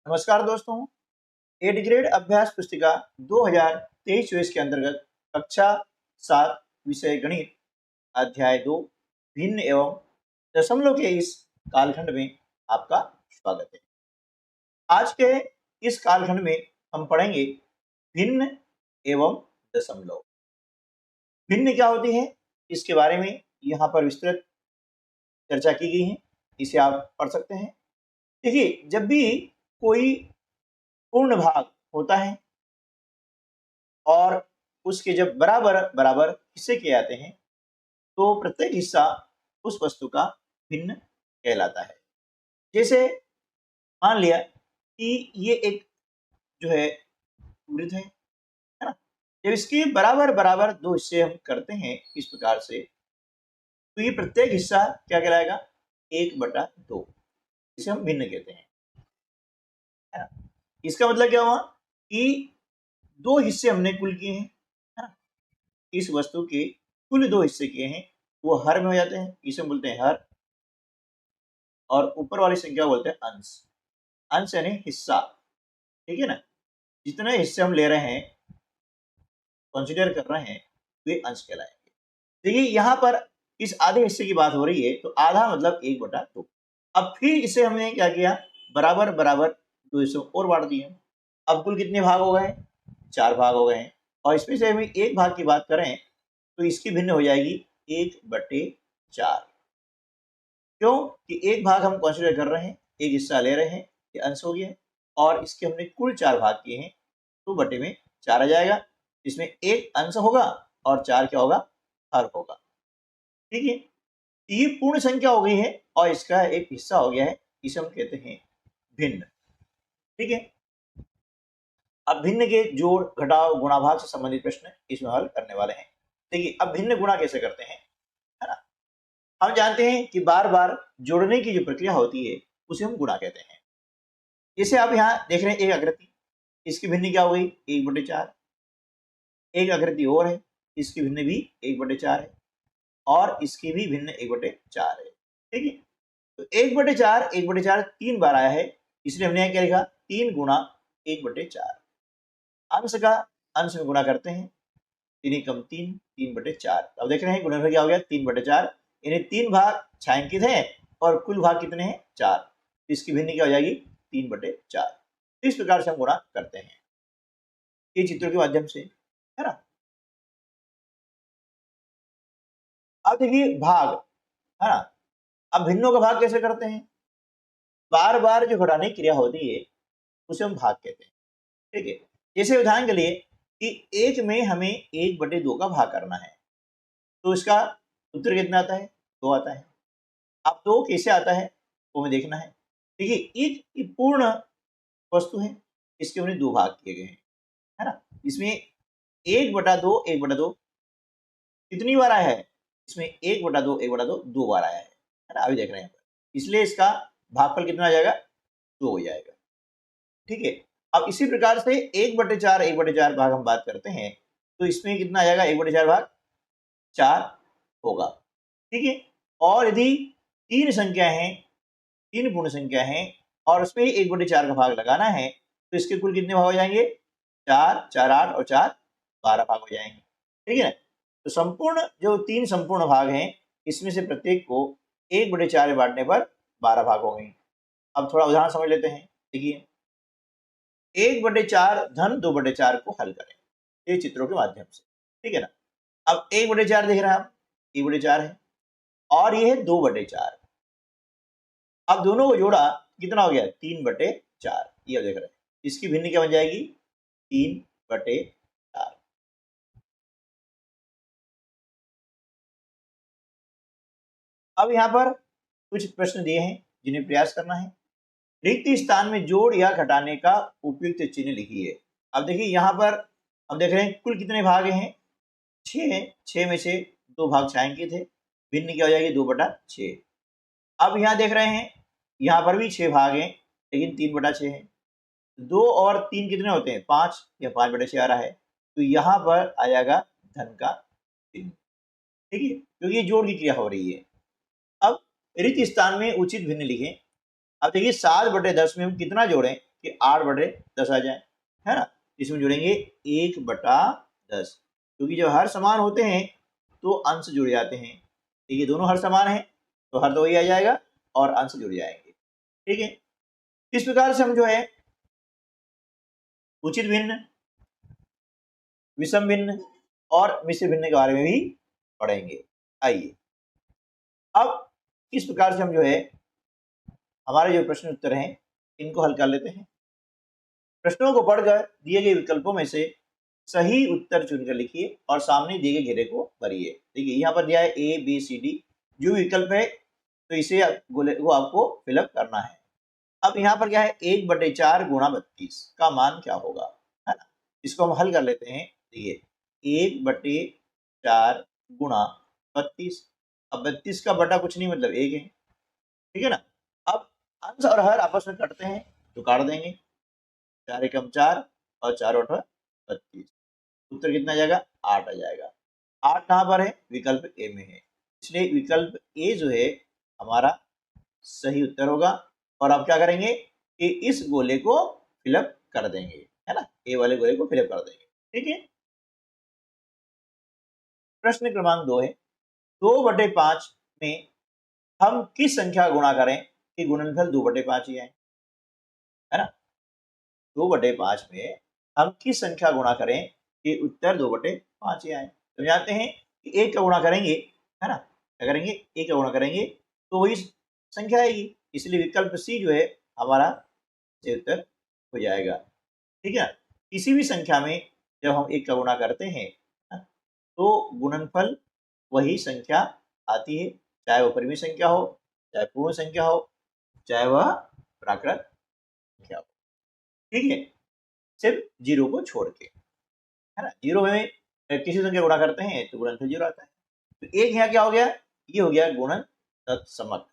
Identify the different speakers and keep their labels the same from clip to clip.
Speaker 1: नमस्कार दोस्तों। 8 ग्रेड अभ्यास पुस्तिका 2023-24 के अंतर्गत कक्षा 7 विषय गणित अध्याय 2 भिन्न एवं दशमलव के इस कालखंड में आपका स्वागत है। आज के इस कालखंड में हम पढ़ेंगे भिन्न एवं दशमलव। भिन्न क्या होती है इसके बारे में यहाँ पर विस्तृत चर्चा की गई है, इसे आप पढ़ सकते हैं। देखिए, जब भी कोई पूर्ण भाग होता है और उसके जब बराबर बराबर हिस्से किए जाते हैं तो प्रत्येक हिस्सा उस वस्तु का भिन्न कहलाता है। जैसे मान लिया कि ये एक जो है वृत्त है ना। जब इसके बराबर बराबर दो हिस्से हम करते हैं इस प्रकार से, तो ये प्रत्येक हिस्सा क्या कहलाएगा? 1/2, इसे हम भिन्न कहते हैं, है ना। इसका मतलब क्या हुआ कि दो हिस्से हमने कुल किए हैं, है ना। इस वस्तु के कुल दो हिस्से किए हैं, वो हर में हो जाते हैं, इसे बोलते हैं हर। और ऊपर वाली संख्या बोलते हैं अंश। अंश यानी हिस्सा, ठीक है ना। जितने हिस्से हम ले रहे हैं, कंसीडर कर रहे हैं, वे अंश कहलाएंगे। देखिए यहाँ पर इस आधे हिस्से की बात हो रही है, तो आधा मतलब 1/2। अब फिर इसे हमने क्या किया? बराबर बराबर दो हिस्सों और बांट दिए। अब कुल कितने भाग हो गए? 4 भाग हो गए हैं। और इसमें से हम एक भाग की बात करें तो इसकी भिन्न हो जाएगी 1/4। क्यों कि एक भाग हम कंसीडर कर रहे हैं, एक हिस्सा ले रहे हैं, ये अंश हो गया। और इसके हमने कुल 4 भाग किए हैं, तो बटे में 4 आ जाएगा। इसमें एक अंश होगा और 4 क्या होगा? हर होगा, ठीक है। ये पूर्ण संख्या हो गई है और इसका एक हिस्सा हो गया है, इसे हम कहते हैं भिन्न, ठीक है। अब भिन्न के जोड़ घटाव गुणाभाग से संबंधित प्रश्न इसमें हल करने वाले हैं। देखिए, अब भिन्न गुणा कैसे करते हैं, है ना। हम जानते हैं कि बार बार जोड़ने की जो प्रक्रिया होती है उसे हम गुणा कहते हैं। जैसे आप यहाँ देख रहे हैं एक आकृति, इसकी भिन्न क्या हो गई? 1/4। एक आकृति और है, इसकी भिन्न भी 1/4 है और इसकी भी भिन्न 1/4 है, ठीक है। तो 1/4 1/4 3 बार आया है, इसलिए हमने क्या लिखा? 3 गुणा 1/4। अंश का अंश में गुणा करते हैं, 3 कम 3, 3/4। अब देख रहे हैं गुणनफल क्या हो गया? 3/4। यानी 3 भाग छायांकित है और कुल भाग कितने हैं? 4। इसकी भिन्न क्या हो जाएगी? 3/4। इस प्रकार से हम गुणा करते हैं ये चित्रों के माध्यम से, है ना। अब देखिए भाग, है ना। अब भिन्नों का भाग कैसे करते हैं? बार बार जो घटाने की क्रिया होती है उसे हम भाग कहते हैं, ठीक है। जैसे उदाहरण के लिए कि एक में हमें 1/2 का भाग करना है, तो इसका उत्तर कितना आता है? 2 आता है। अब 2 कैसे आता है वो हमें देखना है। देखिए, एक पूर्ण वस्तु है, इसके हमने 2 भाग किए गए हैं, है ना। इसमें 1/2 1/2 कितनी बार आया है? इसमें 1/2 1/2 2 बार आया है ना। अभी देख रहे हैं, इसलिए इसका भागफल कितना आ जाएगा? 2 हो जाएगा, ठीक है। अब इसी प्रकार से 1/4 1/4 भाग हम बात करते हैं, तो इसमें कितना आ जाएगा? 1/4 भाग 4 होगा, ठीक है। और यदि 3 संख्या है, 3 पूर्ण संख्या है और उसमें 1/4 का भाग लगाना है, तो इसके कुल कितने भाग हो जाएंगे? 4 4 8 और 4 12 भाग हो जाएंगे, ठीक है ना। तो संपूर्ण जो 3 संपूर्ण भाग हैं, इसमें से प्रत्येक को 1/4 में बांटने पर 12 भाग हो गए। अब थोड़ा उदाहरण समझ लेते हैं। देखिए, 1/4 धन 2/4 को हल करें ये चित्रों के माध्यम से, ठीक है ना। अब 1/4 देख रहे हैं आप, 1/4 है और ये है 2/4। अब दोनों को जोड़ा कितना हो गया? 3/4। ये देख रहे हैं, इसकी भिन्न क्या बन जाएगी? 3/4। अब यहाँ पर कुछ प्रश्न दिए हैं जिन्हें प्रयास करना है। रिक्त स्थान में जोड़ या घटाने का उपयुक्त चिन्ह लिखिए। अब देखिए यहाँ पर हम देख रहे हैं कुल कितने भाग हैं? 6 हैं। 6 में से 2 भाग छायांकित है, भिन्न क्या हो जाएगी? 2/6। अब यहाँ देख रहे हैं, यहाँ पर भी 6 भाग हैं लेकिन 3/6 है। 2 और 3 कितने होते हैं? 5 या 5/6 आ रहा है, तो यहाँ पर आ जाएगा धन का चिन्ह, ठीक है, क्योंकि ये जोड़ की क्रिया हो रही है। अब रिक्त स्थान में उचित भिन्न लिखें। अब देखिए 7/10 में हम कितना जोड़ें कि 8/10 आ जाए, है ना। इसमें जोड़ेंगे 1/10, क्योंकि जब हर समान होते हैं तो अंश जुड़ जाते हैं। ये दोनों हर समान है तो हर तो वही आ जाएगा और अंश जुड़ जाएंगे, ठीक है। इस प्रकार से हम जो है उचित भिन्न, विषम भिन्न और मिश्र भिन्न के बारे में भी पढ़ेंगे। आइए अब इस प्रकार से हम जो है हमारे जो प्रश्न उत्तर हैं इनको हल कर लेते हैं। प्रश्नों को पढ़कर दिए गए विकल्पों में से सही उत्तर चुनकर लिखिए और सामने दिए गए घेरे को भरिए। देखिए यहाँ पर दिया है A B C D, जो विकल्प है तो इसे वो आपको फिलअप करना है। अब यहाँ पर क्या है 1/4 गुणा 32 का मान क्या होगा, है ना। इसको हम हल कर लेते हैं। देखिए 1/4 गुणा 32, अब 32 का बटा कुछ नहीं मतलब 1 है, ठीक है ना। अब अंश और हर आपस में कटते हैं तो काट देंगे, 4 एकम 4 और 4 8 32, उत्तर कितना आ जाएगा 8 आ जाएगा। 8 कहाँ पर है, विकल्प ए में है, इसलिए विकल्प ए जो है हमारा सही उत्तर होगा। और आप क्या करेंगे कि इस गोले को फिलअप कर देंगे, है ना, ए वाले गोले को फिलअप कर देंगे, ठीक है। प्रश्न क्रमांक 2 है 2/5 में हम किस संख्या का गुणा करें कि गुणनफल 2/5 ही आए, है ना। 2/5 में हम किस संख्या गुणा करें कि उत्तर 2/5 ही आए। तो जानते हैं कि 1 का गुणा करेंगे, है ना, क्या करेंगे 1 का गुणा करेंगे तो वही संख्या आएगी, इसलिए विकल्प सी जो है हमारा सही उत्तर हो जाएगा, ठीक है। किसी भी संख्या में जब हम 1 का गुणा करते हैं तो गुणनफल वही संख्या आती है, चाहे वो परिमेय संख्या हो, चाहे पूर्ण संख्या हो, चाहे वह प्राकृत संख्या हो, ठीक है, सिर्फ 0 को छोड़ के, है ना। 0 में किसी संख्या गुणा करते हैं तो गुणनफल 0 आता है। तो एक यहाँ क्या हो गया, ये हो गया गुणन तत्समक,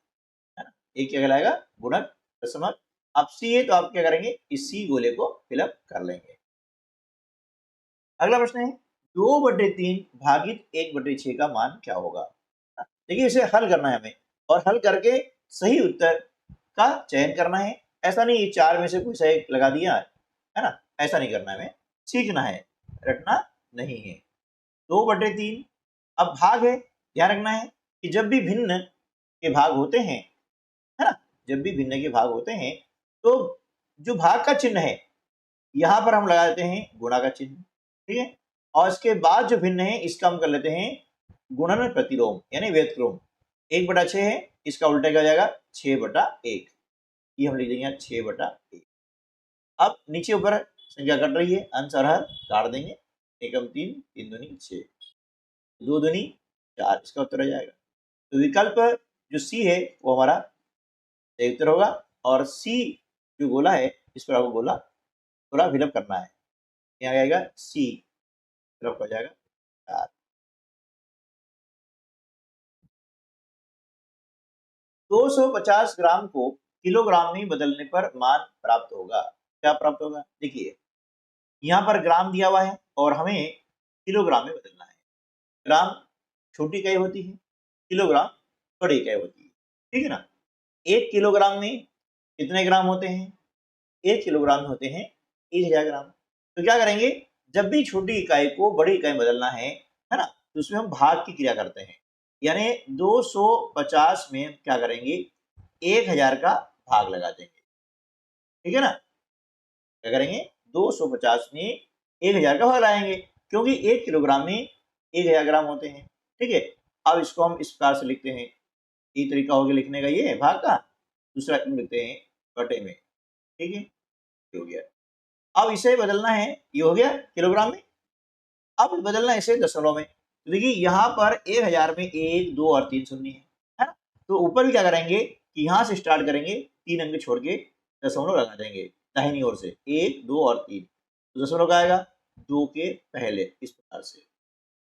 Speaker 1: है ना। एक क्या कहलाएगा, गुणक तत्समक। अब सी है तो आप क्या करेंगे, इस सी गोले को फिलअप कर लेंगे। अगला प्रश्न है 2/3 भागित 1/6 का मान क्या होगा। देखिए इसे हल करना है हमें और हल करके सही उत्तर का चयन करना है। ऐसा नहीं ये 4 में से कोई सही लगा दिया है ना, ऐसा नहीं करना है, हमें सीखना है, रटना नहीं है। 2/3 अब भाग है, ध्यान रखना है कि जब भी भिन्न के भाग होते हैं, है ना, जब भी भिन्न के भाग होते हैं तो जो भाग का चिन्ह है यहाँ पर हम लगा देते हैं गुणा का चिन्ह, ठीक है। और इसके बाद जो भिन्न है इसका हम कर लेते हैं गुणन प्रतिलोम यानी व्यतिक्रोम। 1/6 है, इसका उल्टा क्या हो जाएगा 6/1, ये हम लिख देंगे 6/1। अब नीचे ऊपर संख्या कट रही है, अंश और हर काट देंगे, 1 3 3 दूनी 6, 2 दूनी 4, इसका उत्तर आ जाएगा। तो विकल्प जो सी है वो हमारा सही उत्तर होगा और सी जो गोला है इस पर आपको गोला थोड़ा फिलअप करना है, यहाँ आएगा सी फिलअप हो जाएगा 4। 250 ग्राम को किलोग्राम में बदलने पर मान प्राप्त होगा, क्या प्राप्त होगा। देखिए यहाँ पर ग्राम दिया हुआ है और हमें किलोग्राम में बदलना है। ग्राम छोटी इकाई होती है, किलोग्राम बड़ी इकाई होती है, ठीक है ना। 1 किलोग्राम में कितने ग्राम होते हैं, 1 किलोग्राम में होते हैं 1000 ग्राम। तो क्या करेंगे, जब भी छोटी इकाई को बड़ी इकाई में बदलना है ना, तो उसमें हम भाग की क्रिया करते हैं, यानी 250 में क्या करेंगे 1000 का भाग लगा देंगे, ठीक है ना। क्या करेंगे 250 में 1000 का भाग लगाएंगे, क्योंकि 1 किलोग्राम में 1000 ग्राम होते हैं, ठीक है। अब इसको हम इस प्रकार से लिखते हैं, एक तरीका हो गया लिखने का ये भाग का, दूसरा लिखते हैं बटे में, ठीक है, हो गया। अब इसे बदलना है, ये हो गया किलोग्राम में, अब बदलना है इसे दशमलव में। तो देखिए यहाँ पर 1000 में 1 2 और 3 शून्य है ना, तो ऊपर भी क्या करेंगे कि यहाँ से स्टार्ट करेंगे, 3 अंक छोड़ के दशमलव लगा देंगे दाहिनी ओर से, 1 2 और 3, तो दशमलव का आएगा 2 के पहले, इस प्रकार से।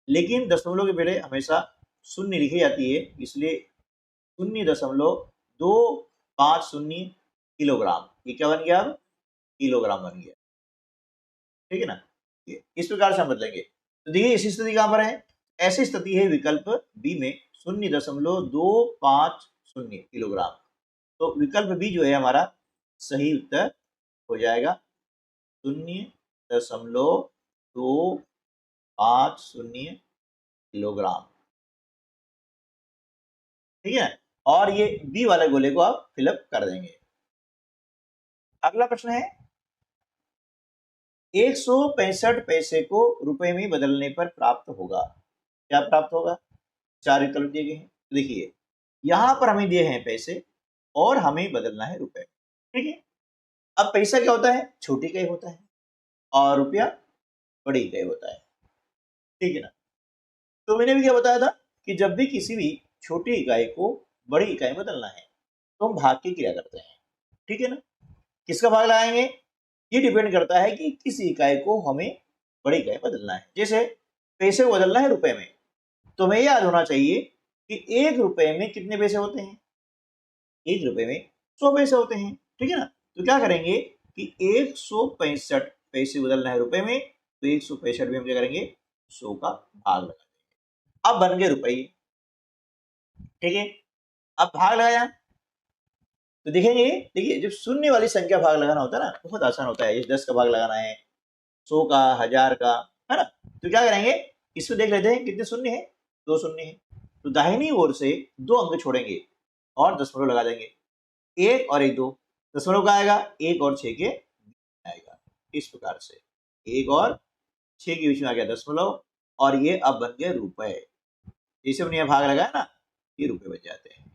Speaker 1: लेकिन दशमलव के पहले हमेशा शून्य लिखी जाती है, इसलिए 0.250 किलोग्राम, ये क्या बन गया, अब किलोग्राम बन गया, ठीक है ना। इस प्रकार से हम बदलेंगे। तो देखिए ऐसी स्थिति कहां पर है, ऐसी स्थिति है विकल्प बी में 0.250 किलोग्राम। तो विकल्प बी जो है हमारा सही उत्तर हो जाएगा 0.250 किलोग्राम। ठीक है, और ये बी वाले गोले को आप फिलअप कर देंगे। अगला प्रश्न है 165 पैसे को रुपए में बदलने पर प्राप्त होगा। क्या प्राप्त होगा? चार विकल्प दिए गए हैं। देखिए यहां पर हमें दिए हैं पैसे और हमें बदलना है रुपए। ठीक है, अब पैसा क्या होता है? छोटी इकाई होता है और रुपया बड़ी इकाई होता है। ठीक है ना? तो मैंने भी क्या बताया था कि जब भी किसी भी छोटी इकाई को बड़ी इकाई में बदलना है तो हम भाग की क्रिया करते हैं। ठीक है ना? किसका भाग लगाएंगे? ये डिपेंड करता है कि किस इकाई को हमें बड़ी इकाई में बदलना है। जैसे पैसे को बदलना है रुपए में, तो हमें याद होना चाहिए कि 1 रुपए में कितने पैसे होते हैं? 1 रुपए में 100 पैसे होते हैं। ठीक है ना? तो क्या करेंगे कि 165 पैसे बदलना है रुपए में, तो 165 में हम क्या करेंगे? 100 का भाग लगा देंगे। अब बन गए रुपये। ठीक है, अब भाग लगाया तो देखेंगे, देखिए जब शून्य वाली संख्या भाग लगाना होता है ना, बहुत आसान होता है। जैसे 10 का भाग लगाना है, 100 का, 1000 का, है ना? तो क्या करेंगे, इसको देख लेते हैं कितने शून्य है। 2 शून्य है, तो दाहिनी ओर से 2 अंक छोड़ेंगे और दशमलव लगा देंगे। 1 और 1 2, दशमलव का आएगा 1 और 6 के आएगा। इस प्रकार से 1 और 6 के बीच में आ गया दशमलव, और ये अब बन गए रुपए। जैसे हमने भाग लगाया ना, ये रुपए बन जाते हैं।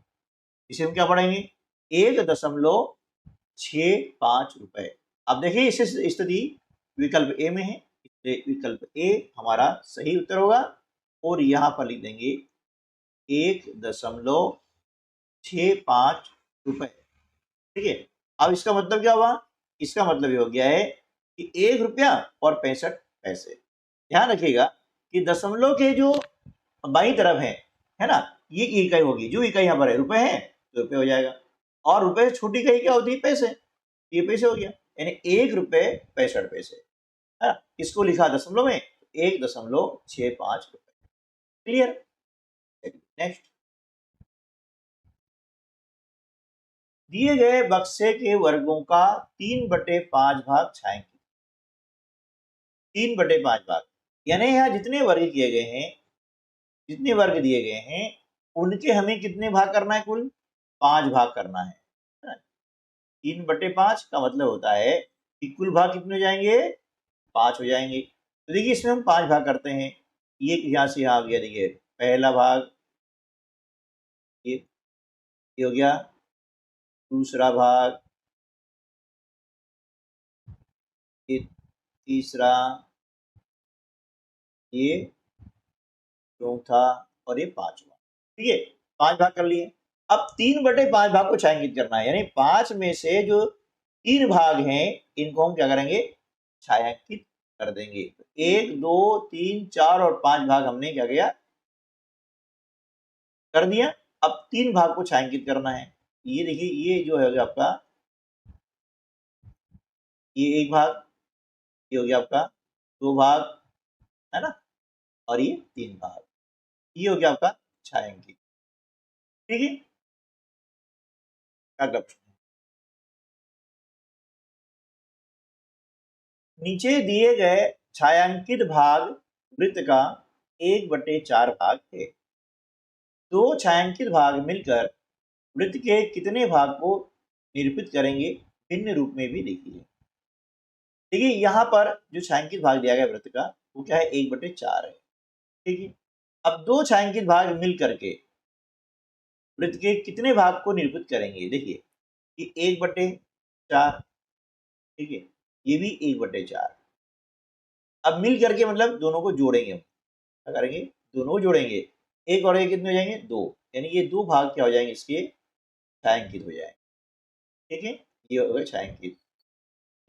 Speaker 1: इसे हम क्या पढ़ेंगे? 1.65 रुपए। अब देखिए इस स्थिति विकल्प ए में है, इसलिए विकल्प ए हमारा सही उत्तर होगा। और यहां पर लिख देंगे 1.65 रुपए। ठीक है, अब इसका मतलब क्या हुआ? इसका मतलब ये हो गया है कि 1 रुपया और 65 पैसे। ध्यान रखिएगा कि दशमलव के जो बाई तरफ है ना, ये इकाई होगी। जो इकाई यहाँ पर है रुपए है तो रुपए हो जाएगा, और रुपए से छोटी इकाई क्या होती है? पैसे। ये पैसे हो गया, यानी 1 रुपये 65 पैसे है ना। इसको लिखा दशमलव में, 1.65 रुपए। क्लियर? नेक्स्ट, दिए गए बक्से के वर्गों का 3/5 भाग छायांकित। 3/5 भाग यानी यहाँ जितने वर्ग किए गए हैं, जितने वर्ग दिए गए हैं, उनके हमें कितने भाग करना है? कुल 5 भाग करना है ना। 3/5 का मतलब होता है कि कुल भाग कितने हो जाएंगे? 5 हो जाएंगे। तो देखिए इसमें हम 5 भाग करते हैं। ये यहाँ से यहाँ आ गया, देखिए पहला भाग ये हो गया, दूसरा भाग, ये तीसरा, ये चौथा, और ये पांचवा। ठीक है, 5 भाग कर लिए। अब 3/5 भाग को छायांकित करना है, यानी 5 में से जो 3 भाग हैं इनको हम क्या करेंगे? छायांकित कर देंगे। 1 2 3 4 और 5 भाग हमने क्या किया? कर दिया। अब 3 भाग को छायांकित करना है। ये देखिए, ये जो है आपका, ये 1 भाग, ये हो गया आपका 2 भाग, है ना, और ये 3 भाग, ये हो गया आपका छायांकित। ठीक है, अगला प्रश्न, नीचे दिए गए छायांकित भाग वृत्त का 1/4 भाग है। 2 छायांकित भाग मिलकर वृत्त के कितने भाग को निरूपित करेंगे? भिन्न रूप में भी देखिए। देखिए यहाँ पर जो छायांकित भाग दिया गया वृत्त का, वो क्या है? 1/4 है। ठीक है, अब 2 छायांकित भाग मिल करके वृत्त के कितने भाग को निरूपित करेंगे? देखिए कि 1/4, ठीक है, ये भी 1/4। अब मिल करके मतलब दोनों को जोड़ेंगे हम। क्या करेंगे? दोनों को जोड़ेंगे। एक और एक कितने हो जाएंगे? 2, यानी ये 2 भाग क्या हो जाएंगे? इसके छायांकित हो जाएंगे। ठीक है, ये हो गए छायांकित।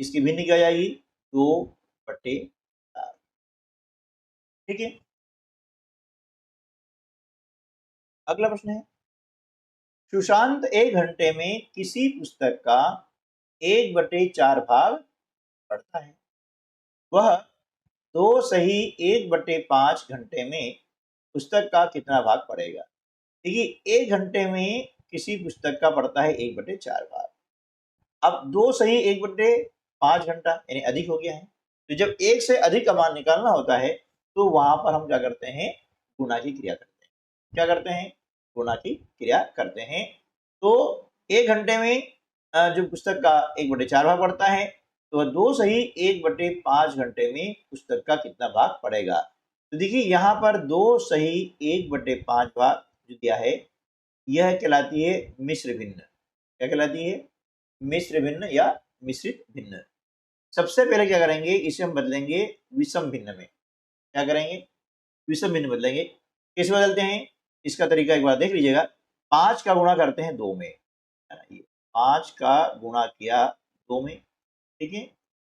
Speaker 1: इसकी भिन्न क्या हो जाएगी? 2/4। ठीक है, अगला प्रश्न है, सुशांत 1 घंटे में किसी पुस्तक का 1/4 भाग पढ़ता है। वह 2 सही 1/5 घंटे में पुस्तक का कितना भाग पढ़ेगा? देखिए 1 घंटे में किसी पुस्तक का पढ़ता है 1/4 भाग। अब 2 सही 1/5 5 घंटा यानी अधिक हो गया है। तो जब एक से अधिक का मान निकालना होता है तो वहां पर हम क्या करते हैं, गुणा की क्रिया करते हैं। क्या करते हैं, गुणा की क्रिया करते हैं। तो 1 घंटे में जो पुस्तक का 1/4 भाग पड़ता है, तो 2 सही 1/5 घंटे में पुस्तक का कितना भाग पड़ेगा। तो देखिए यहाँ पर 2 सही 1/5 भाग जो दिया है, यह कहलाती है मिश्र भिन्न। क्या कहलाती है, मिश्र भिन्न या मिश्रित भिन्न। सबसे पहले क्या करेंगे, इसे हम बदलेंगे विषम भिन्न में। क्या करेंगे, विषम भिन्न बदलेंगे। कैसे बदलते हैं, इसका तरीका एक बार देख लीजिएगा। 5 का गुणा करते हैं 2 में, है ना, ये 5 का गुणा किया 2 में, ठीक है,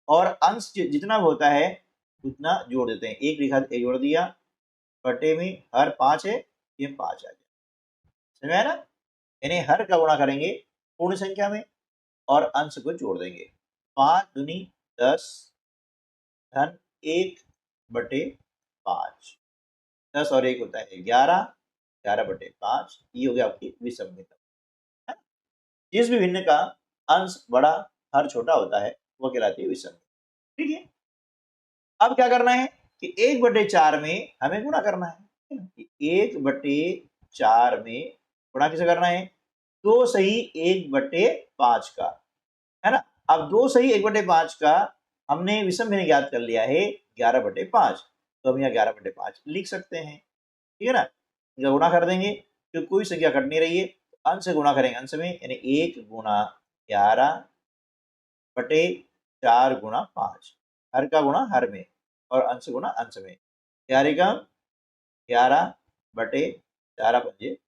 Speaker 1: और अंश जितना होता है उतना जोड़ देते हैं। एक लिखा, एक जोड़ दिया, बटे में हर 5 है, ये 5 आ गया। समझ आया ना, यानी हर का गुणा करेंगे पूर्ण संख्या में और अंश को जोड़ देंगे। 5 दूनी 10 धन 1/5, 10 और 1 होता है 11, 11/5, ये हो गया आपकी विषम भिन्न, है ना। जिस भी भिन्न का अंश बड़ा हर छोटा होता है वो कहलाती है विषम भिन्न। ठीक है, अब क्या करना है कि 1/4 में हमें गुणा करना है। 1/4 में गुणा किसे करना है, 2 सही 1/5 का, है ना। अब 2 सही 1/5 का हमने विषम भिन्न ज्ञात कर लिया है 11/5, तो हम यहाँ 11/5 लिख सकते हैं। ठीक है ना, इनका गुणा कर देंगे तो कोई संख्या कट नहीं रही है, अंश से गुणा करेंगे अंश में, यानी 1 गुणा 11/4 गुणा 5, हर का गुणा हर में और अंश गुणा अंश में, 11 का 11/4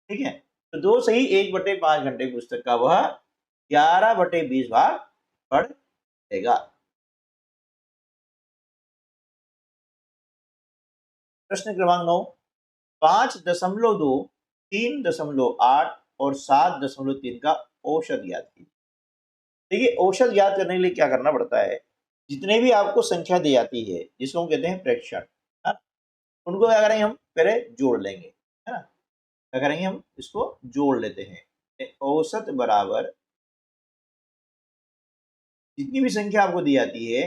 Speaker 1: ठीक है। तो 2 सही 1/5 घंटे पुस्तक का वह 11/20 भाग पड़ेगा। प्रश्न क्रमांक 9, 5.2, 3.8 और 7.3 का औसत ज्ञात कीजिए। देखिए औसत ज्ञात करने के लिए क्या करना पड़ता है, जितने भी आपको संख्या दी जाती है जिसको हम कहते हैं प्रेक्षण, है, उनको क्या करेंगे, हम पहले जोड़ लेंगे, है ना। क्या करेंगे, हम इसको जोड़ लेते हैं। औसत बराबर जितनी भी संख्या आपको दी जाती है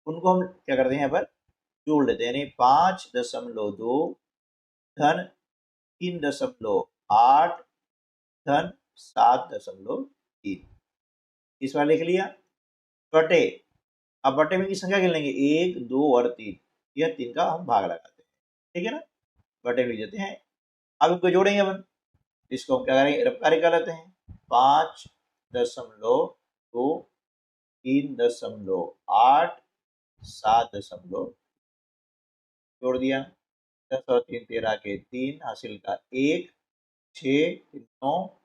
Speaker 1: उनको हम क्या करते हैं, यहाँ पर जोड़ लेते हैं। यानी 5.2 धन 3.8 धन 7.3, इस बार लिख लिया, बटे, अब बटे में की संख्या गिन लेंगे 1 2 और 3, यह 3 का हम भाग लगाते हैं, ठीक है ना, बटे में लिख देते हैं। अब इनको जोड़ेंगे अपन, इसको हम क्या करेंगे, रबकारी कर लेते हैं। 5.2 3.8 7 जोड़ दिया, 10 और 3 13 के 3 हासिल का 1, 6 9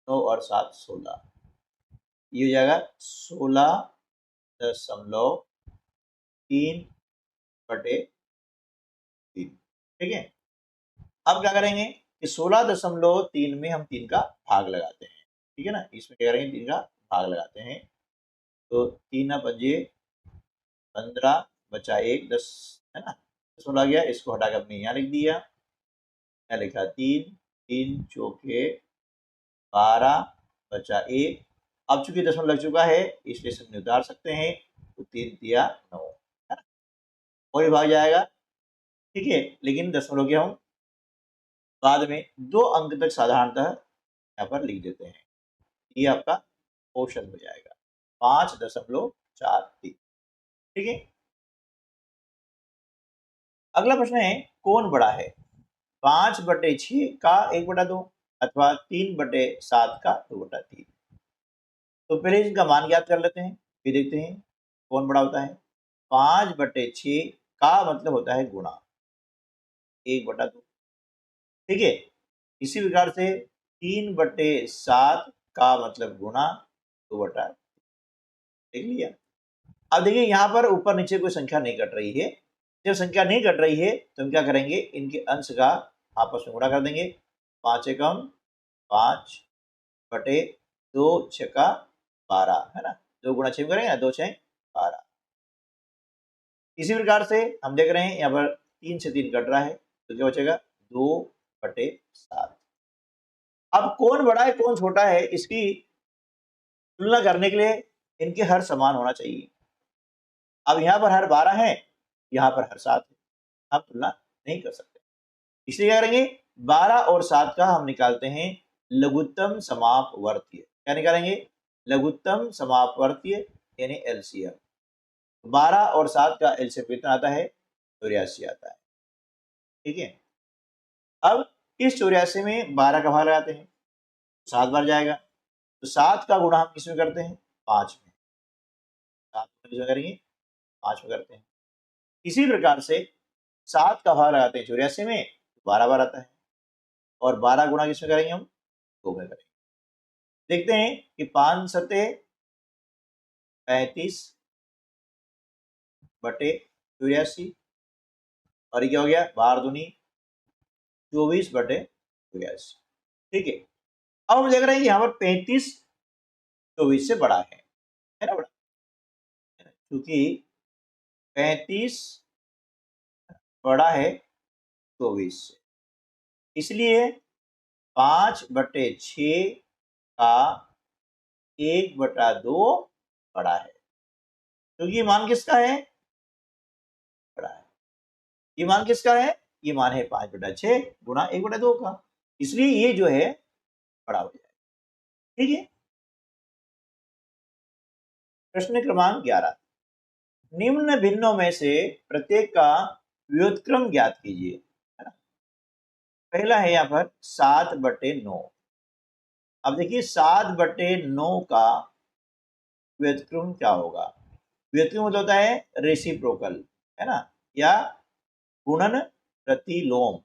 Speaker 1: 9 और 7 16, ये हो जाएगा 16.3/3, ठीक है। अब क्या करेंगे कि 16.3 में हम 3 का भाग लगाते हैं, ठीक है ना, इसमें क्या करेंगे 3 का भाग लगाते हैं। तो 3 पंजे 15 बचा 1 10, है ना, 16 गया, इसको हटा के अपने यहाँ लिख दिया, यहाँ लिखा 3 3 चौके 12 बचा 1। अब चूंकि दशमलव लग चुका है इसलिए शून्य उतार सकते हैं, तो 3 तिया 9, है ना, और ये भाग जाएगा, ठीक है। लेकिन दशमलव के हम बाद में 2 अंक तक साधारणतः यहाँ पर लिख देते हैं, ये आपका औसत हो जाएगा 5.43, ठीक है। अगला प्रश्न है, कौन बड़ा है, 5/6 का 1/2 अथवा 3/7 का 2/3। तो पहले इनका मान ज्ञात कर लेते हैं, फिर देखते हैं कौन बड़ा होता है। 5/6 का मतलब होता है गुणा 1/2, ठीक है। इसी प्रकार से 3/7 का मतलब गुणा 2/, देख लिया। अब देखिए यहाँ पर ऊपर नीचे कोई संख्या नहीं कट रही है, जब संख्या नहीं कट रही है तो हम क्या करेंगे, इनके अंश का आपस में गुणा कर देंगे। 5 एकम 5 बटे 2 छक्का 12, है ना, 2 गुणा 6 करेंगे, 2 6 12। इसी प्रकार से हम देख रहे हैं यहाँ पर 3 से 3 कट रहा है, तो क्या बचेगा 2/7। अब कौन बड़ा है कौन छोटा है इसकी तुलना करने के लिए इनके हर समान होना चाहिए। अब यहाँ पर हर 12 है, यहाँ पर हर 7 है, हम तुलना नहीं कर सकते, इसलिए क्या करेंगे 12 और 7 का हम निकालते हैं लघुत्तम समापवर्तीय। क्या निकालेंगे? लघुत्तम समापवर्तीय यानी एलसीएम। 12 और 7 का एलसीएम कितना आता है? 84 आता है। ठीक है, अब इस 84 में 12 का भाग लगाते हैं, 7 बार जाएगा, तो 7 का गुणा हम किसमें करते हैं? 5 में। 7 में किसमें करेंगे? 5 में करते हैं। इसी प्रकार से 7 का भाग लगाते हैं 84 में, 12 बार आता है, और 12 गुणा किसमें करेंगे हम? 2 में करेंगे। देखते हैं कि 5 सते 35 बटे 84, और ये क्या हो गया? 12 दूनी 24 बटे 84। ठीक है, अब हम देख रहे हैं कि यहाँ पर 35 24 से बड़ा है ना? बड़ा, क्योंकि 35 बड़ा है 24 से, इसलिए 5 बटे 6 का 1/2 बड़ा है, क्योंकि ये मान किसका है? बड़ा है। ये मान किसका है? ये मान है 5/6 गुणा 1/2 का, इसलिए ये जो है बड़ा हो जाएगा। ठीक है, प्रश्न क्रमांक 11, निम्न भिन्नों में से प्रत्येक का व्युत्क्रम ज्ञात कीजिए। है ना? पहला है यहाँ पर 7/9। अब देखिए 7/9 का व्युत्क्रम क्या होगा? व्युत्क्रम मतलब होता है रेसिप्रोकल, है ना, या गुणन प्रतिलोम।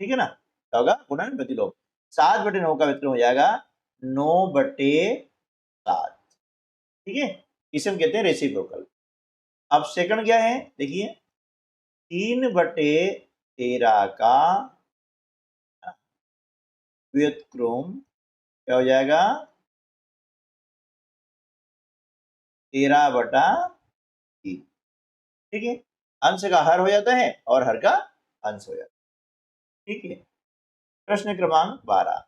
Speaker 1: ठीक है ना, क्या होगा? गुणन प्रतिलोम। 7/9 का व्युत्क्रम हो जाएगा 9/7। ठीक है, इसे हम कहते हैं रेसिप्रोकल। अब सेकंड क्या है? देखिए 3/13 का व्युत्क्रम क्या हो जाएगा? 13/3। ठीक है, अंश का हर हो जाता है और हर का अंश हो जाता है। ठीक है, प्रश्न क्रमांक 12,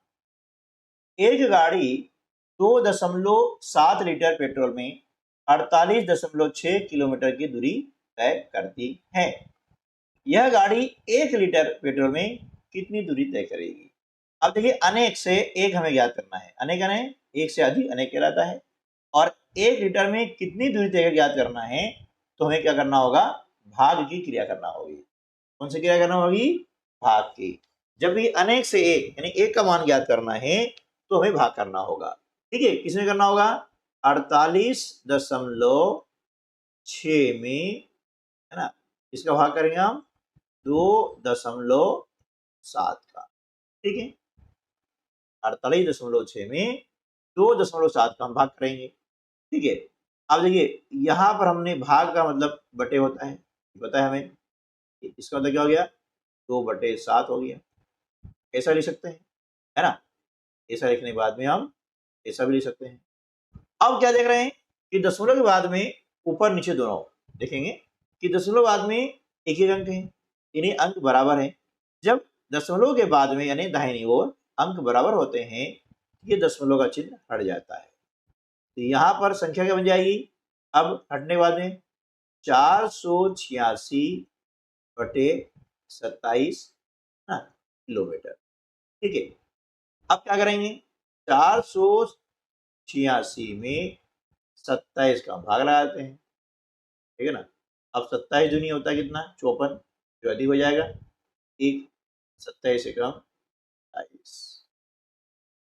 Speaker 1: एक गाड़ी 2.7 लीटर पेट्रोल में 48.6 किलोमीटर की दूरी तय करती है। यह गाड़ी 1 लीटर पेट्रोल में कितनी दूरी तय करेगी? अब देखिए अनेक से एक हमें ज्ञात करना है। अनेक अनेक, एक से अधिक अनेक कहलाता है, और 1 लीटर में कितनी दूरी तय ज्ञात करना है, तो हमें क्या करना होगा? भाग की क्रिया करना होगी। कौन सी क्रिया करना होगी? भाग की। जब भी अनेक से एक यानी एक का मान ज्ञात करना है तो हमें भाग करना होगा। ठीक है, किसमें करना होगा? 48.6 में, है ना, इसका भाग करेंगे हम 2.7 का। ठीक है, 48.6 में 2.7 का हम भाग करेंगे। ठीक है, अब देखिए यहाँ पर हमने भाग का मतलब बटे होता है, पता है हमें, इसका मतलब क्या हो गया? 2/7 हो गया। ऐसा लिख सकते हैं, है ना? ऐसा लिखने के बाद में हम ऐसा भी लिख सकते हैं। अब क्या देख रहे हैं कि दशमलव के बाद में ऊपर नीचे दोनों देखेंगे कि दशमलव बाद में एक ही अंक है, यानी अंक बराबर है। जब दशमलव के बाद में यानी दाहिनी ओर अंक बराबर होते हैं, ये दशमलव का चिन्ह हट जाता है। तो यहाँ पर संख्या क्या बन जाएगी? अब हटने के बाद में 486/27 किलोमीटर। ठीक है, अब क्या करेंगे? 486 में 27 का भाग लगाते हैं। ठीक है ना, अब 27 दूनी होता है कितना? 54, जो अधिक हो जाएगा एक, 27 से कम 28,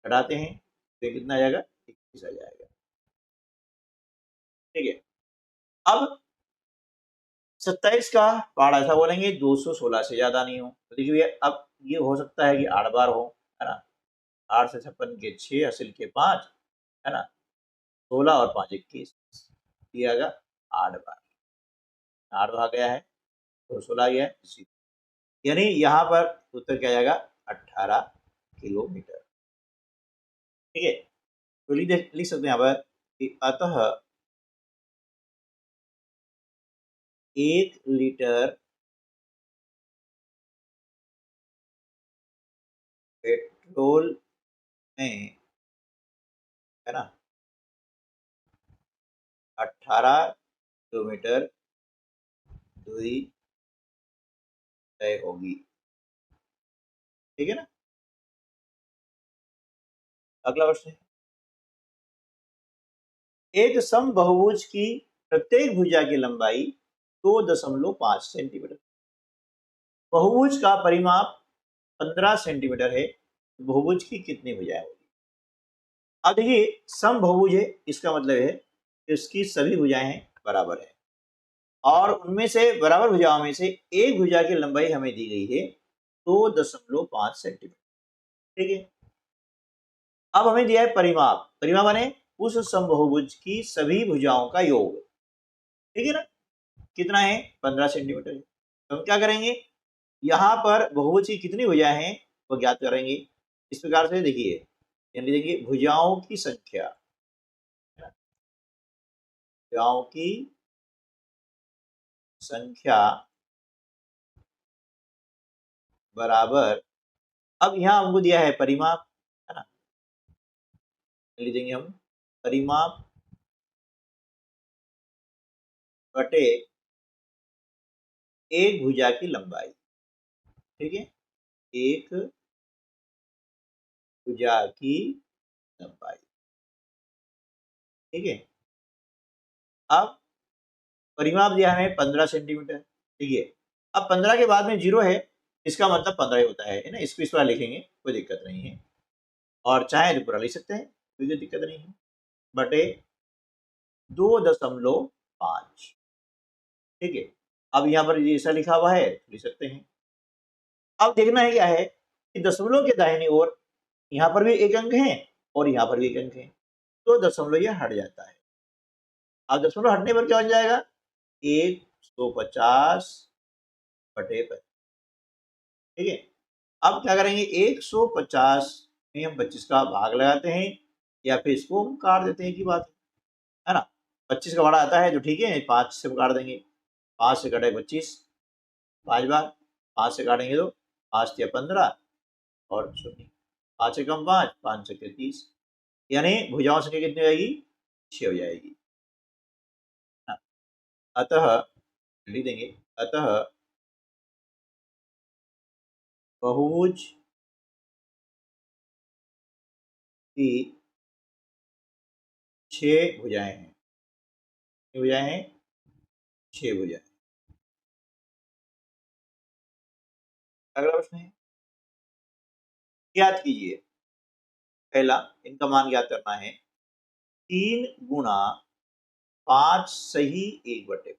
Speaker 1: घटाते हैं तो कितना आ जाएगा? 21 आ जाएगा। ठीक है, अब 27 का पहाड़ा ऐसा बोलेंगे 216 से ज्यादा नहीं हो, तो देखिए अब ये हो सकता है कि 8 बार हो, है ना, 8 से 56 के 6, हासिल के 5, है ना, 16 और 5 21, ये आएगा 8 बार। 8 भाग गया है तो 16 आ गया है, यानी यहाँ पर उत्तर क्या जाएगा? 18 किलोमीटर। ठीक है, तो लिख सकते हैं यहाँ पर कि अतः 1 लीटर पेट्रोल में, है ना, 18 किलोमीटर दूरी तय होगी। ठीक है ना। अगला प्रश्न है, एक समबाहुभुज की प्रत्येक भुजा की लंबाई 2.5 सेंटीमीटर। बहुभुज का परिमाप 15 सेंटीमीटर है, बहुभुज की कितनी भुजाएं होगी। अब देखिए समबाहुभुज है, इसका मतलब है कि उसकी सभी भुजाएं बराबर है और उनमें से बराबर भुजाओं में से एक भुजा की लंबाई हमें दी गई है 2.5 सेंटीमीटर। ठीक है। अब हमें दिया है परिमाप, परिमाप माने उस समबाहुभुज की सभी भुजाओं का योग। ठीक है ना। कितना है, 15 सेंटीमीटर है। तो हम क्या करेंगे, यहाँ पर बहुभुज की कितनी भुजाएं हैं वो ज्ञात करेंगे। इस प्रकार से देखिए, यानी देखिए भुजाओं की संख्या, भुजाओं की संख्या बराबर, अब यहाँ हमको दिया है परिमाप, है ना, लिख देंगे हम परिमाप बटे एक भुजा की लंबाई। ठीक है, एक भुजा की लंबाई। ठीक है। अब परिमाप दिया हमें 15 सेंटीमीटर। ठीक है। अब 15 के बाद में जीरो है, इसका मतलब 15 ही होता है ना। इसको इस बार लिखेंगे, कोई दिक्कत नहीं है, और चाहे तो पूरा लिख सकते हैं, कोई दिक्कत नहीं है, बटे 2.5। ठीक है। अब यहाँ पर जैसा लिखा हुआ है लिख सकते हैं। अब देखना है क्या है कि दशमलव के दाहिनी ओर यहाँ पर भी एक अंक है और यहाँ पर भी एक अंक है, तो दशमलव यह हट जाता है। अब दशमलव हटने पर क्या हो जाएगा, 150 बटे 25। ठीक है। अब क्या करेंगे, 150 में हम 25 का भाग लगाते हैं या फिर इसको हम काट देते हैं, की बात है ना। 25 का बड़ा आता है तो ठीक है, 5 से काट देंगे, 5 से कटे 25, 5 बार, 5 से काटेंगे तो 5 या 15 और 0, 5 से कम 5, 5 से 30, यानी भुजाओं संख्या कितनी हो जाएगी, 6 हो जाएगी। अतः लिख देंगे, अतः बहुभुज की 6 भुजाएं हैं। कितनी भुजाएं हैं, 6 भुजाएं। अगला प्रश्न है, ज्ञात कीजिए, पहला इनका मान ज्ञात करना है, 3 गुणा 5 सही 1/5।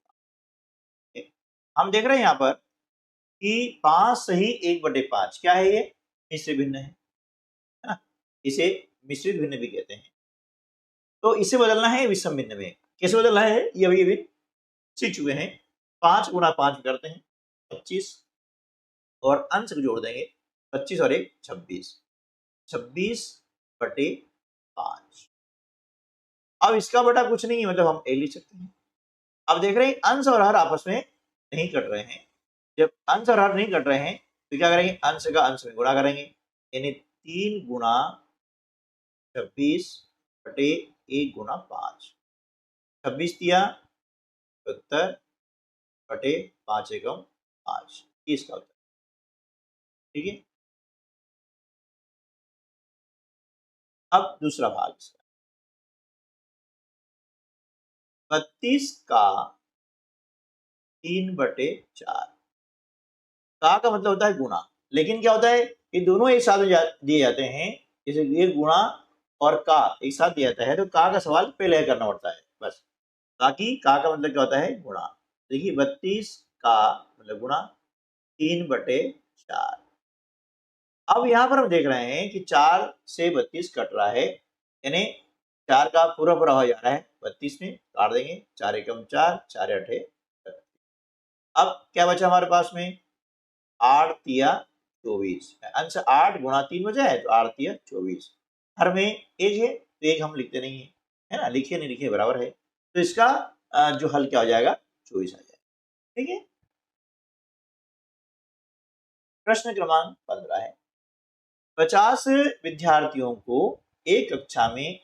Speaker 1: हम देख रहे हैं यहाँ पर कि 5 सही 1/5 क्या है, ये मिश्र भिन्न है ना, इसे मिश्रित भिन्न भी कहते हैं। तो इसे बदलना है विषम भिन्न में। कैसे बदलना है, ये अभी सीख चुके हैं। 5 गुणा 5 करते हैं 25, और अंश को जोड़ देंगे, 25 और 1 26, 26/5। अब इसका बटा कुछ नहीं है, मतलब हम ए लिख सकते हैं। अब देख रहे हैं अंश और हर आपस में नहीं कट रहे हैं। जब अंश और हर नहीं कट रहे हैं तो क्या करेंगे, अंश का अंश में गुणा करेंगे, यानी 3 गुणा 26 बटे 1 गुणा 5, 26 दिया 70 बटे 5 एकम 5, इसका उत्तर। ठीक है। अब दूसरा भाग इसका, 32 का 3/4। का मतलब होता है गुणा, लेकिन क्या होता है, ये दोनों एक साथ दिए जाते हैं, जैसे ये गुणा और का एक साथ दिया जाता है तो का सवाल पहले करना पड़ता है बस, ताकि का मतलब क्या होता है, गुणा। देखिए 32 का मतलब गुणा 3/4। अब यहाँ पर हम देख रहे हैं कि 4 से 32 कट रहा है, यानी 4 का पूरा पूरा हो जा रहा है 32 में, काट देंगे, 4 एकम 4, 4 अठे 32। अब क्या बचा हमारे पास में, 8 तिया 24, अंश 8 गुणा 3 बचा है तो 8 तिया 24। हर में एक है तो एक हम लिखते नहीं है ना, लिखे नहीं लिखे बराबर है, तो इसका जो हल क्या हो जाएगा, 24 आ जाएगा। ठीक है। प्रश्न क्रमांक 15 है, 50 विद्यार्थियों को एक कक्षा में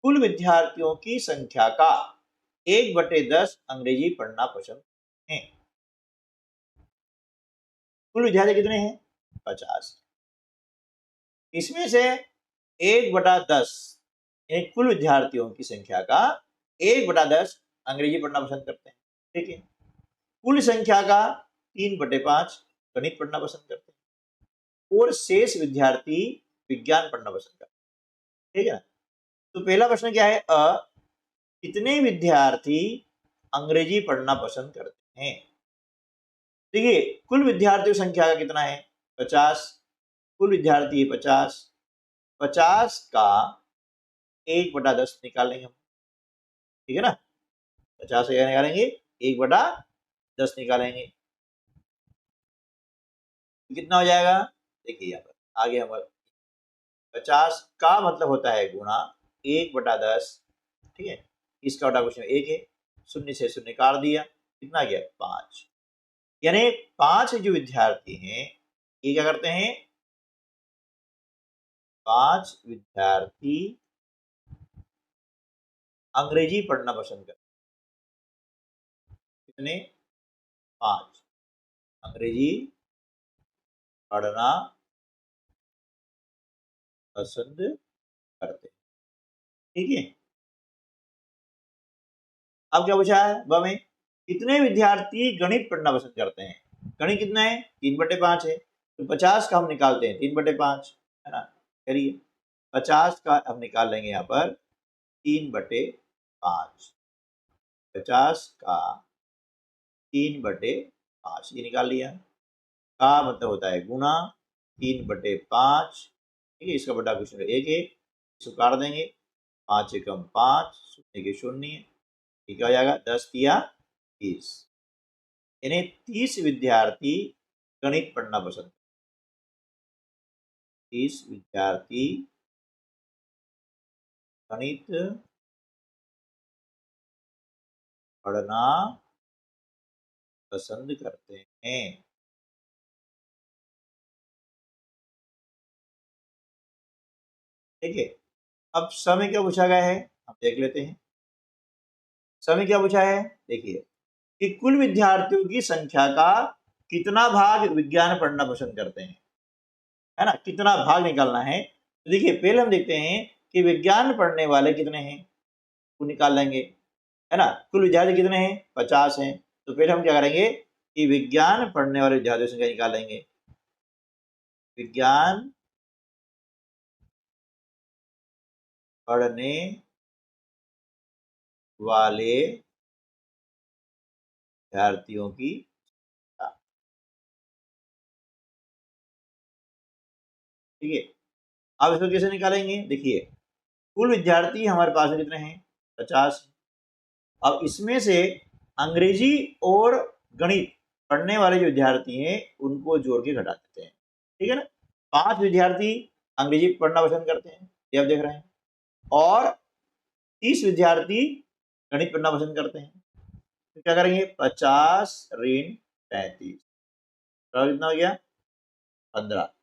Speaker 1: कुल विद्यार्थियों की संख्या का 1/10 अंग्रेजी पढ़ना पसंद है। कुल विद्यार्थी कितने हैं? 50। इसमें से 1/10 कुल विद्यार्थियों की संख्या का 1/10 अंग्रेजी पढ़ना पसंद करते हैं। ठीक है। कुल संख्या का 3/5 गणित पढ़ना पसंद करते हैं और शेष विद्यार्थी विज्ञान पढ़ना पसंद करते हैं। ठीक है ना। तो पहला प्रश्न क्या है? कितने विद्यार्थी अंग्रेजी पढ़ना पसंद करते हैं? देखिए, कुल विद्यार्थियों की संख्या का कितना है? 50। कुल विद्यार्थी 50। 50 का 1/10 निकालेंगे हम। ठीक है ना। 50 से क्या निकालेंगे? 1/10 निकालेंगे। कितना हो जाएगा? देखिए यहाँ पर आगे हमारे 50 का मतलब होता है गुणा 1/10। ठीक है। इसका बटा कुछ 1 है, शून्य से शून्य काट दिया, कितना गया? 5। यानी 5 जो विद्यार्थी हैं ये क्या करते हैं? 5 विद्यार्थी अंग्रेजी पढ़ना पसंद करते हैं। कितने? 5 अंग्रेजी पढ़ना पसंद करते हैं। ठीक है। अब क्या पूछा है? वह में कितने विद्यार्थी गणित पढ़ना पसंद करते हैं? गणित कितना है? 3/5 है। तो 50 का हम निकालते हैं 3/5, है ना। करिए, 50 का हम निकाल लेंगे यहाँ पर 3/5। 50 का 3/5 ये निकाल लिया। का मतलब होता है गुना 3/5। ठीक है। इसका बटा कुछ 1 है, इसको काट देंगे। 5 एकम 5, शून्य के शून्य, ठीक हो जाएगा। 10 दिया 30। यानी 30 विद्यार्थी गणित पढ़ना पसंद। 30 विद्यार्थी गणित पढ़ना पसंद करते हैं। ठीक है। अब समय क्या पूछा गया है हम देख लेते हैं। समय क्या पूछा है? देखिए कि कुल विद्यार्थियों की संख्या का कितना भाग विज्ञान पढ़ना पसंद करते हैं, है ना। कितना भाग निकालना है। तो देखिए पहले हम देखते हैं कि विज्ञान पढ़ने वाले कितने हैं, वो निकाल लेंगे, है ना। कुल विद्यार्थी कितने हैं? 50 हैं। तो पहले हम क्या करेंगे कि विज्ञान पढ़ने वाले विद्यार्थियों की संख्या निकालेंगे। विज्ञान पढ़ने वाले विद्यार्थियों की संख्या। ठीक है। अब इसको कैसे निकालेंगे? देखिए कुल विद्यार्थी हमारे पास में कितने हैं? 50। अब इसमें से अंग्रेजी और गणित पढ़ने वाले जो विद्यार्थी हैं उनको जोड़ के घटा देते हैं। ठीक है ना। 5 विद्यार्थी अंग्रेजी पढ़ना पसंद करते हैं, ये आप देख रहे हैं, और 30 विद्यार्थी गणित पढ़ना पसंद करते हैं। तो क्या करेंगे? 50 ऋण 35, कितना हो गया? 15।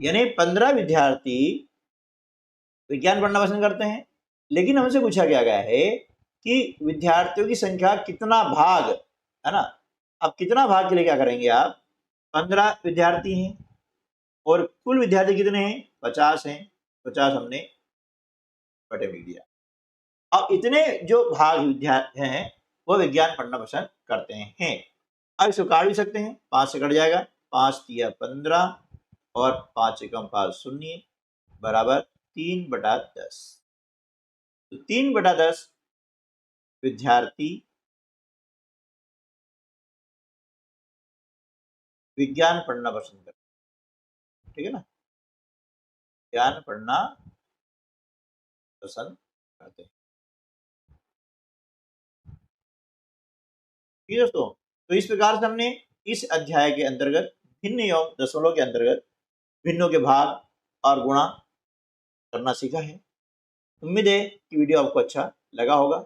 Speaker 1: यानी 15 विद्यार्थी विज्ञान पढ़ना पसंद करते हैं। लेकिन हमसे पूछा गया है कि विद्यार्थियों की संख्या कितना भाग, है ना। अब कितना भाग के लिए क्या करेंगे आप? 15 विद्यार्थी हैं और कुल विद्यार्थी कितने हैं? 50 हैं। 50 हमने बटे में दिया। अब इतने जो भाग विद्यार्थी हैं वो विज्ञान पढ़ना पसंद करते हैं। अब इसको काट भी सकते हैं, 5 से कट जाएगा। 5 दिया 15 और 5 एकम 5 शून्य बराबर 3/10। तो 3/10 विद्यार्थी विज्ञान पढ़ना पसंद करते हैं। ठीक है ना। विज्ञान पढ़ना पसंद करते हैं। ठीक है दोस्तों। तो इस प्रकार से हमने इस अध्याय के अंतर्गत भिन्न एवं दशमलव के अंतर्गत भिन्नों के भाग और गुणा करना सीखा है। उम्मीद है कि वीडियो आपको अच्छा लगा होगा।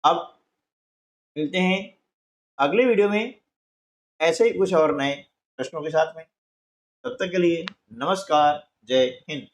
Speaker 1: अब मिलते हैं अगले वीडियो में ऐसे ही कुछ और नए प्रश्नों के साथ में। तब तक के लिए नमस्कार, जय हिंद।